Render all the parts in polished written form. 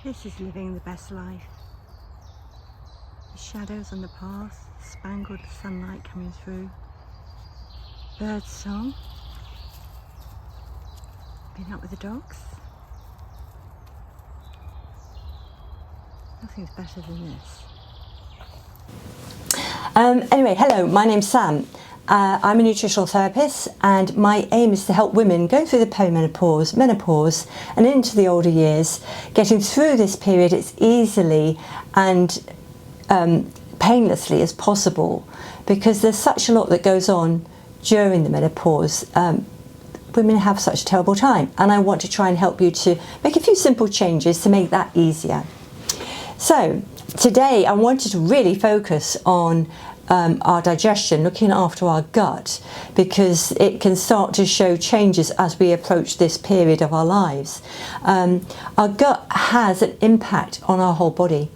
This is living the best life. The shadows on the path, spangled with sunlight coming through. Bird song. Been out with the dogs. Nothing's better than this. Anyway, hello, my name's Sam. I'm a nutritional therapist, and my aim is to help women go through the perimenopause, menopause and into the older years, getting through this period as easily and painlessly as possible, because there's such a lot that goes on during the menopause. Women have such a terrible time, and I want to try and help you to make a few simple changes to make that easier. So today I wanted to really focus on our digestion, looking after our gut, because it can start to show changes as we approach this period of our lives. Our gut has an impact on our whole body,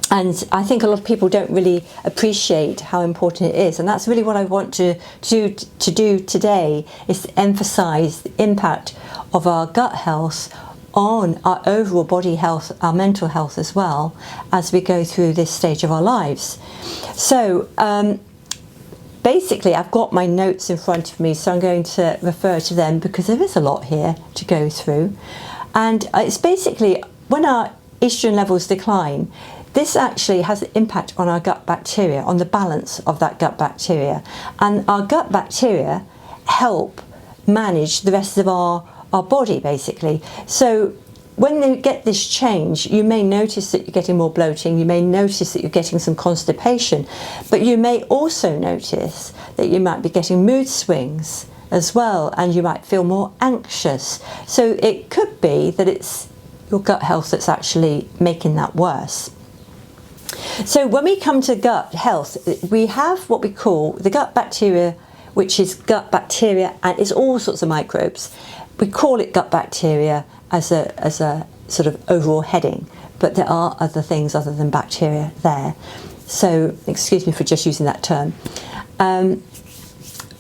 and I think a lot of people don't really appreciate how important it is, and that's really what I want to do today, is to emphasize the impact of our gut health on our overall body health, our mental health as well, as we go through this stage of our lives. So basically I've got my notes in front of me, so I'm going to refer to them because there is a lot here to go through. And it's basically when our estrogen levels decline, this actually has an impact on our gut bacteria, on the balance of that gut bacteria. And our gut bacteria help manage the rest of our body, basically. So when you get this change, you may notice that you're getting more bloating, you may notice that you're getting some constipation, but you may also notice that you might be getting mood swings as well, and you might feel more anxious. So it could be that it's your gut health that's actually making that worse. So when we come to gut health, we have what we call the gut bacteria, which is gut bacteria, and it's all sorts of microbes. We call it gut bacteria as a sort of overall heading, but there are other things other than bacteria there. So excuse me for just using that term.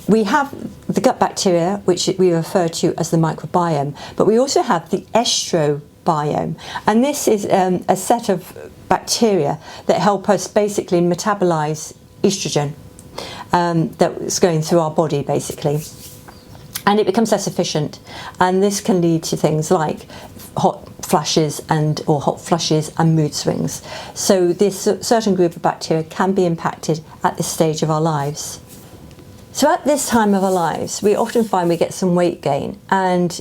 We have the gut bacteria, which we refer to as the microbiome, but we also have the estrobiome, and this is a set of bacteria that help us basically metabolize estrogen that's going through our body, basically. And it becomes less efficient, and this can lead to things like hot flushes and mood swings. So this certain group of bacteria can be impacted at this stage of our lives. So at this time of our lives, we often find we get some weight gain, and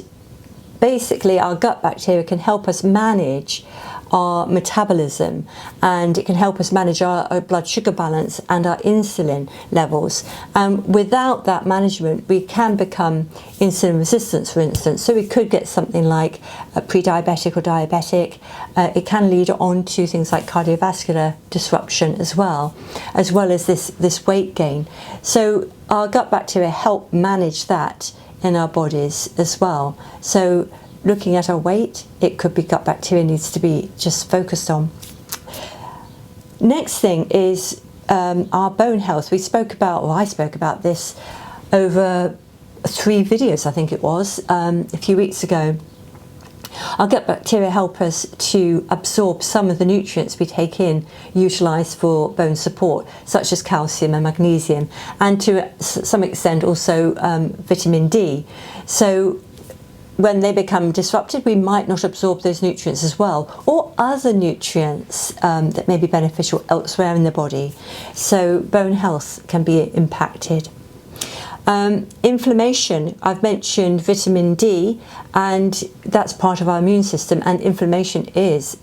basically our gut bacteria can help us manage our metabolism, and it can help us manage our blood sugar balance and our insulin levels. Without that management, we can become insulin resistant, for instance. So we could get something like a pre-diabetic or diabetic. It can lead on to things like cardiovascular disruption as well as this weight gain. So our gut bacteria help manage that in our bodies as well. So looking at our weight, it could be gut bacteria needs to be just focused on. Next thing is our bone health. I spoke about this over 3 videos, I think it was, a few weeks ago. Our gut bacteria help us to absorb some of the nutrients we take in, utilised for bone support, such as calcium and magnesium, and to some extent also vitamin D. So when they become disrupted, we might not absorb those nutrients as well, or other nutrients that may be beneficial elsewhere in the body. So bone health can be impacted. Inflammation, I've mentioned vitamin D, and that's part of our immune system, and inflammation is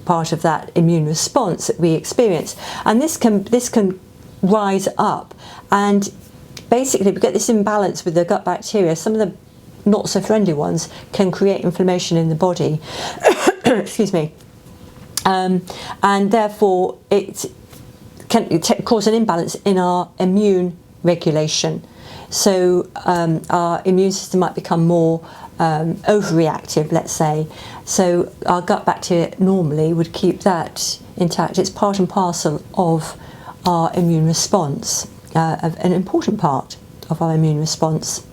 part of that immune response that we experience. And this can rise up, and basically we get this imbalance with the gut bacteria. Some of the not so friendly ones can create inflammation in the body excuse me, and therefore it can cause an imbalance in our immune regulation. So our immune system might become more overreactive, let's say. So our gut bacteria normally would keep that intact. It's part and parcel of our immune response, an important part of our immune response.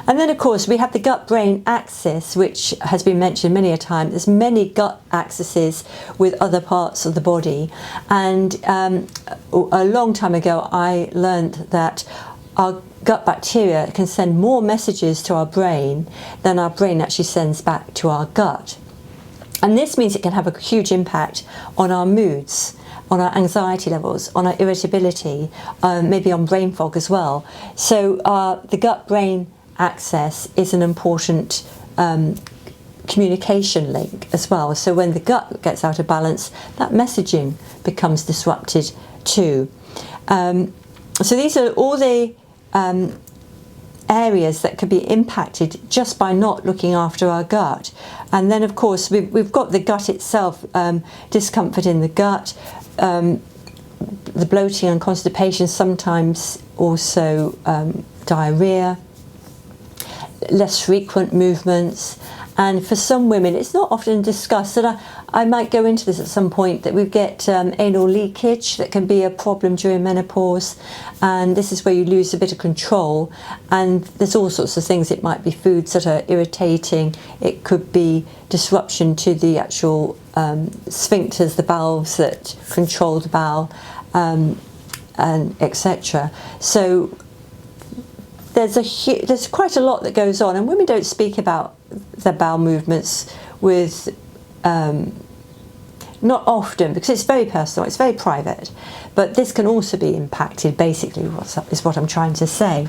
And then of course we have the gut-brain axis, which has been mentioned many a time. There's many gut axes with other parts of the body, and a long time ago I learned that our gut bacteria can send more messages to our brain than our brain actually sends back to our gut. And this means it can have a huge impact on our moods, on our anxiety levels, on our irritability, maybe on brain fog as well. So the gut-brain axis is an important communication link as well. So when the gut gets out of balance, that messaging becomes disrupted too. So these are all the areas that could be impacted just by not looking after our gut. And then of course we've got the gut itself, discomfort in the gut, the bloating and constipation, sometimes also diarrhea, less frequent movements. And for some women, it's not often discussed, and I might go into this at some point, that we get anal leakage that can be a problem during menopause, and this is where you lose a bit of control, and there's all sorts of things. It might be foods that are irritating, it could be disruption to the actual sphincters, the valves that control the bowel, and etc. So there's quite a lot that goes on, and women don't speak about their bowel movements with not often, because it's very personal, it's very private, but this can also be impacted, basically is what I'm trying to say.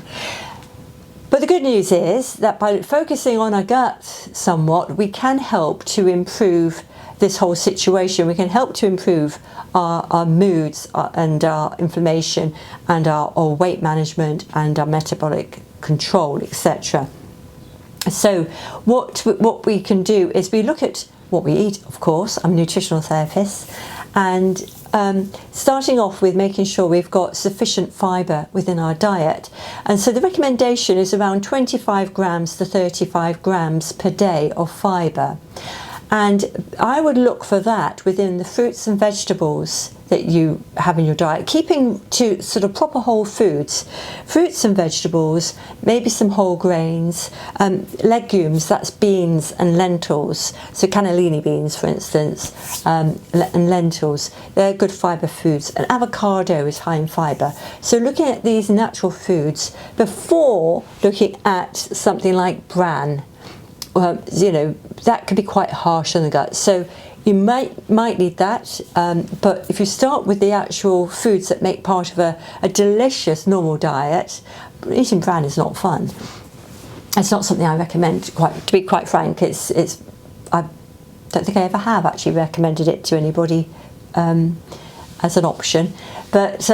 But the good news is that by focusing on our gut somewhat, we can help to improve this whole situation. We can help to improve our moods and our inflammation and our weight management and our metabolic control, etc. So what we can do is we look at what we eat, of course. I'm a nutritional therapist, and starting off with making sure we've got sufficient fibre within our diet. And so the recommendation is around 25 grams to 35 grams per day of fibre. And I would look for that within the fruits and vegetables that you have in your diet, keeping to sort of proper whole foods, fruits and vegetables, maybe some whole grains, legumes, that's beans and lentils, so cannellini beans for instance, and lentils, they're good fibre foods, and avocado is high in fibre. So looking at these natural foods before looking at something like bran, you know, that could be quite harsh on the gut. So you might need that, but if you start with the actual foods that make part of a delicious normal diet, eating bran is not fun. It's not something I recommend, to be quite frank. I don't think I ever have actually recommended it to anybody as an option, but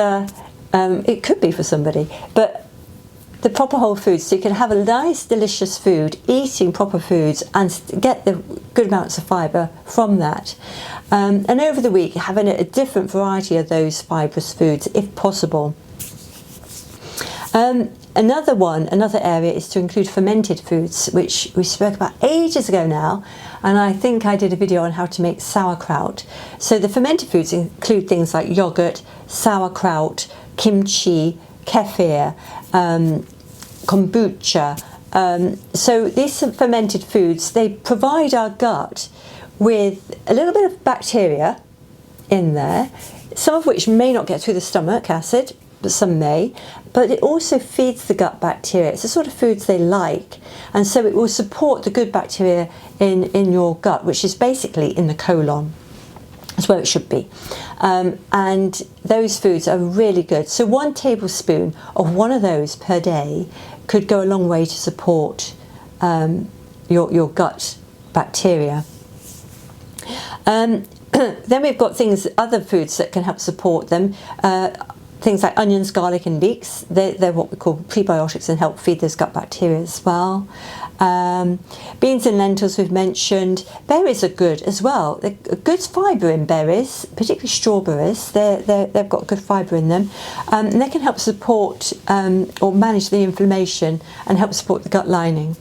it could be for somebody. But the proper whole foods, so you can have a nice delicious food, eating proper foods and get the good amounts of fibre from that, and over the week having a different variety of those fibrous foods if possible. Another area is to include fermented foods, which we spoke about ages ago now, and I think I did a video on how to make sauerkraut. So the fermented foods include things like yogurt, sauerkraut, kimchi, kefir, kombucha. So these fermented foods, they provide our gut with a little bit of bacteria in there, some of which may not get through the stomach acid, but some may, but it also feeds the gut bacteria. It's the sort of foods they like, and so it will support the good bacteria in your gut, which is basically in the colon. That's where it should be. And those foods are really good. So 1 tablespoon of one of those per day could go a long way to support your gut bacteria. Then we've got other foods that can help support them. Things like onions, garlic and leeks, they're what we call prebiotics and help feed those gut bacteria as well. Beans and lentils we've mentioned. Berries are good as well. Good fibre in berries, particularly strawberries. They've got good fibre in them, and they can help support or manage the inflammation and help support the gut lining.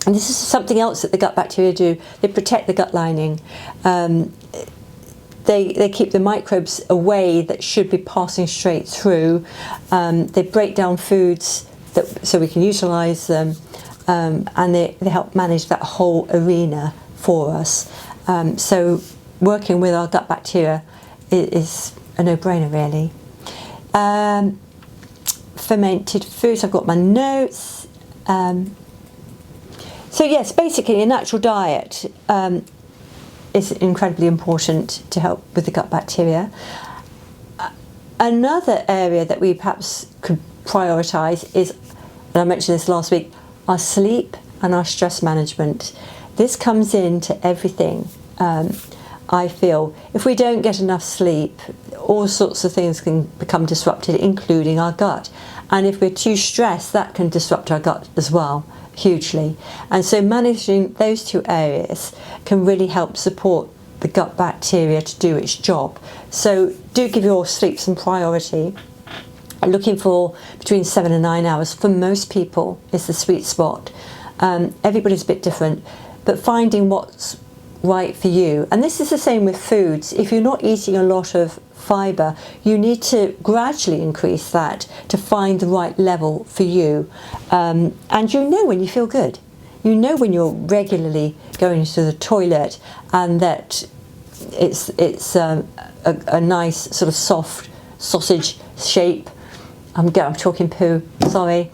And this is something else that the gut bacteria do. They protect the gut lining. They keep the microbes away that should be passing straight through. They break down foods so we can utilise them, and they help manage that whole arena for us. So working with our gut bacteria is a no-brainer, really. Fermented foods, I've got my notes. So yes, basically a natural diet is incredibly important to help with the gut bacteria. Another area that we perhaps could prioritise is, and I mentioned this last week, our sleep and our stress management. This comes into everything. I feel if we don't get enough sleep, all sorts of things can become disrupted, including our gut. And if we're too stressed, that can disrupt our gut as well, hugely. And so managing those two areas can really help support the gut bacteria to do its job. So do give your sleep some priority. Looking for between 7 and 9 hours for most people is the sweet spot. Everybody's a bit different, but finding what's right for you. And this is the same with foods. If you're not eating a lot of fibre, you need to gradually increase that to find the right level for you. And you know when you feel good. You know when you're regularly going to the toilet and that it's a nice sort of soft sausage shape. I'm talking poo, sorry.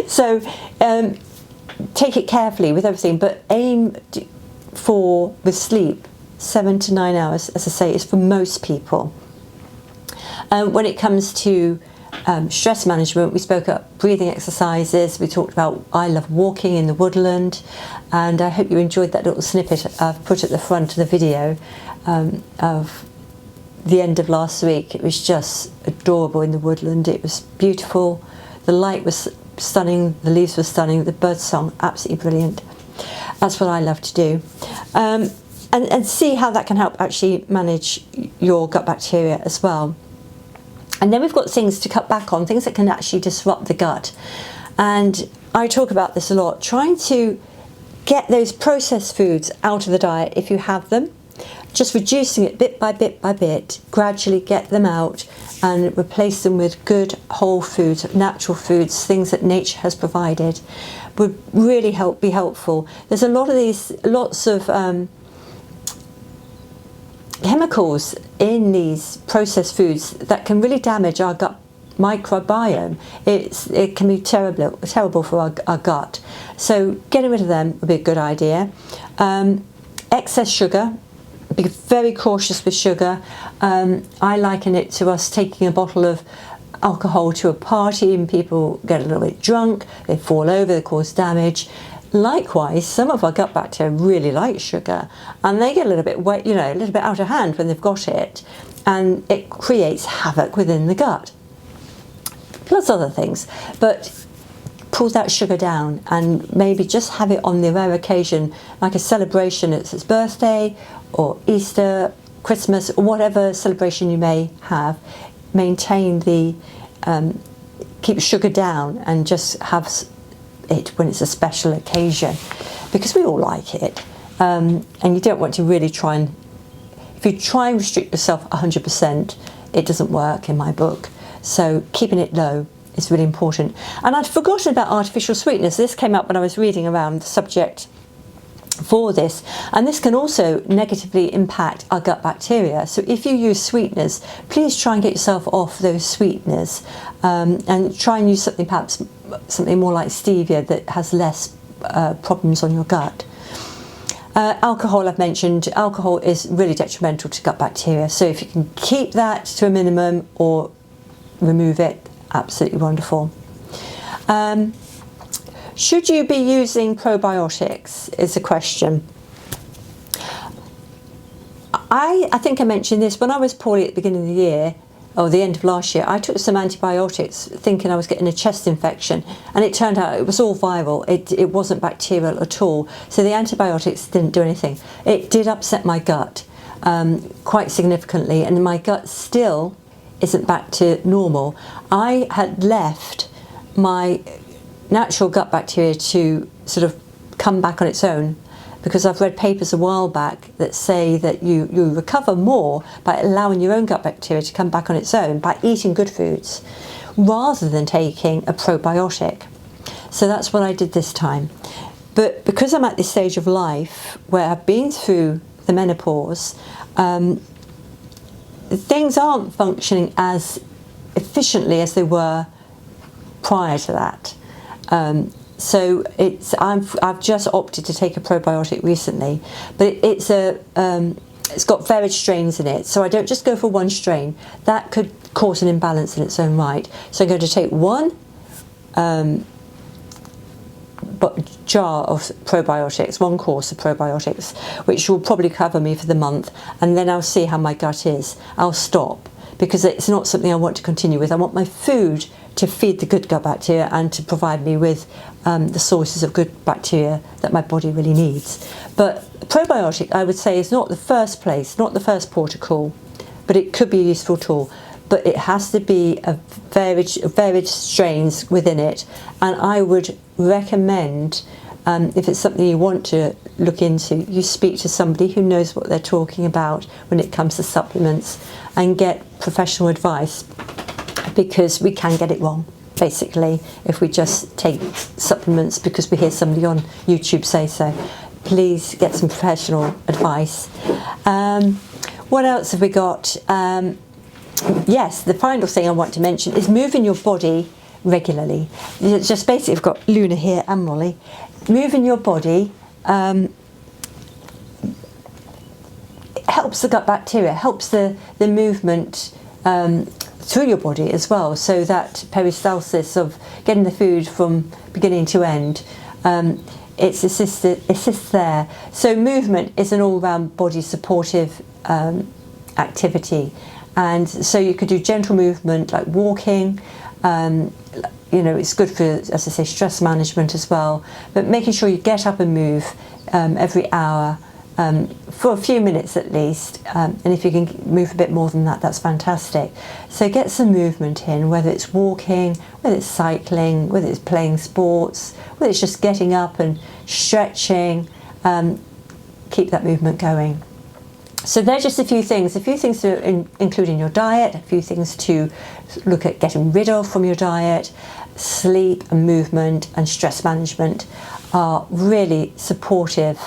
So take it carefully with everything, but aim for, with sleep, 7 to 9 hours, as I say, is for most people. When it comes to stress management, we spoke about breathing exercises. We talked about I love walking in the woodland, and I hope you enjoyed that little snippet I've put at the front of the video of the end of last week. It was just adorable in the woodland. It was beautiful. The light was stunning. The leaves were stunning. The bird song, absolutely brilliant. That's what I love to do. And see how that can help actually manage your gut bacteria as well. And then we've got things to cut back on, things that can actually disrupt the gut. And I talk about this a lot, trying to get those processed foods out of the diet if you have them, just reducing it bit by bit by bit, gradually get them out and replace them with good whole foods, natural foods, things that nature has provided, would really be helpful. There's lots of chemicals in these processed foods that can really damage our gut microbiome. It can be terrible for our gut. So getting rid of them would be a good idea. Excess sugar, be very cautious with sugar. I liken it to us taking a bottle of alcohol to a party and people get a little bit drunk, they fall over, they cause damage. Likewise, some of our gut bacteria really like sugar and they get a little bit wet, a little bit out of hand when they've got it, and it creates havoc within the gut. Plus other things, but pull that sugar down and maybe just have it on the rare occasion, like a celebration, it's its birthday or Easter, Christmas, or whatever celebration you may have. Maintain keep sugar down and just have it when it's a special occasion, because we all like it, and you don't want to really if you try and restrict yourself 100%, it doesn't work in my book. So keeping it low is really important. And I'd forgotten about artificial sweeteners. This came up when I was reading around the subject for this, and this can also negatively impact our gut bacteria. So if you use sweeteners, please try and get yourself off those sweeteners, and try and use something more like stevia that has less problems on your gut. Alcohol, I've mentioned. Alcohol is really detrimental to gut bacteria, so if you can keep that to a minimum or remove it, absolutely wonderful. Should you be using probiotics is a question. I think I mentioned this when I was poorly at the beginning of the year, or the end of last year. I took some antibiotics thinking I was getting a chest infection, and it turned out it was all viral. It wasn't bacterial at all. So the antibiotics didn't do anything. It did upset my gut quite significantly, and my gut still isn't back to normal. I had left my natural gut bacteria to sort of come back on its own, because I've read papers a while back that say that you recover more by allowing your own gut bacteria to come back on its own by eating good foods. rather than taking a probiotic. So that's what I did this time. But because I'm at this stage of life where I've been through the menopause, things aren't functioning as efficiently as they were prior to that. So I've just opted to take a probiotic recently, but it's got varied strains in it, so I don't just go for one strain. That could cause an imbalance in its own right. So I'm going to take one jar of probiotics, one course of probiotics, which will probably cover me for the month, and then I'll see how my gut is. I'll stop, because it's not something I want to continue with. I want my food to feed the good gut bacteria and to provide me with the sources of good bacteria that my body really needs. But probiotic, I would say, is not the first place, not the first port of call, but it could be a useful tool. But it has to be a varied strains within it, and I would recommend, if it's something you want to look into, you speak to somebody who knows what they're talking about when it comes to supplements, and get professional advice, because we can get it wrong, basically, if we just take supplements because we hear somebody on YouTube say so. Please get some professional advice. What else have we got? Yes, the final thing I want to mention is moving your body regularly. Just basically, I've got Luna here and Molly. Moving your body helps the gut bacteria, helps the movement through your body as well, so that peristalsis of getting the food from beginning to end, it assists there. So movement is an all-round body supportive activity, and so you could do gentle movement like walking. It's good for, as I say, stress management as well, but making sure you get up and move every hour for a few minutes at least, and if you can move a bit more than that, that's fantastic. So get some movement in, whether it's walking, whether it's cycling, whether it's playing sports, whether it's just getting up and stretching. Keep that movement going. So they're just a few things to include in your diet, a few things to look at getting rid of from your diet. Sleep and movement and stress management are really supportive,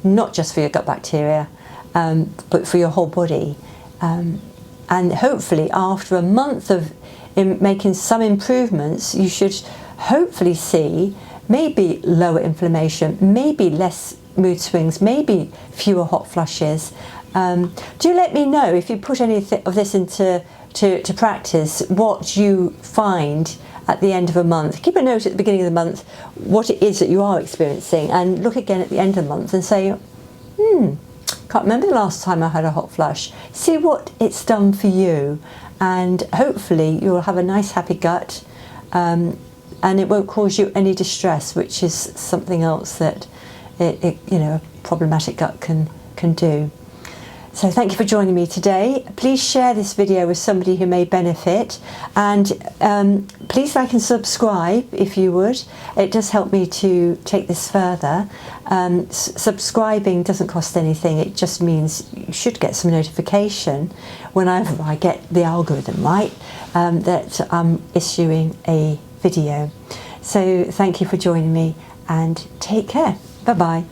not just for your gut bacteria, but for your whole body. And hopefully after a month of making some improvements, you should hopefully see maybe lower inflammation, maybe less mood swings, maybe fewer hot flushes. Do let me know if you put any of this into practice, what you find at the end of a month. Keep a note at the beginning of the month what it is that you are experiencing, and look again at the end of the month and say, can't remember the last time I had a hot flush. See what it's done for you, and hopefully you'll have a nice happy gut, and it won't cause you any distress, which is something else that a problematic gut can do. So thank you for joining me today. Please share this video with somebody who may benefit, and please like and subscribe if you would. It does help me to take this further. Subscribing doesn't cost anything. It just means you should get some notification whenever I get the algorithm right, that I'm issuing a video. So thank you for joining me, and take care. Bye bye.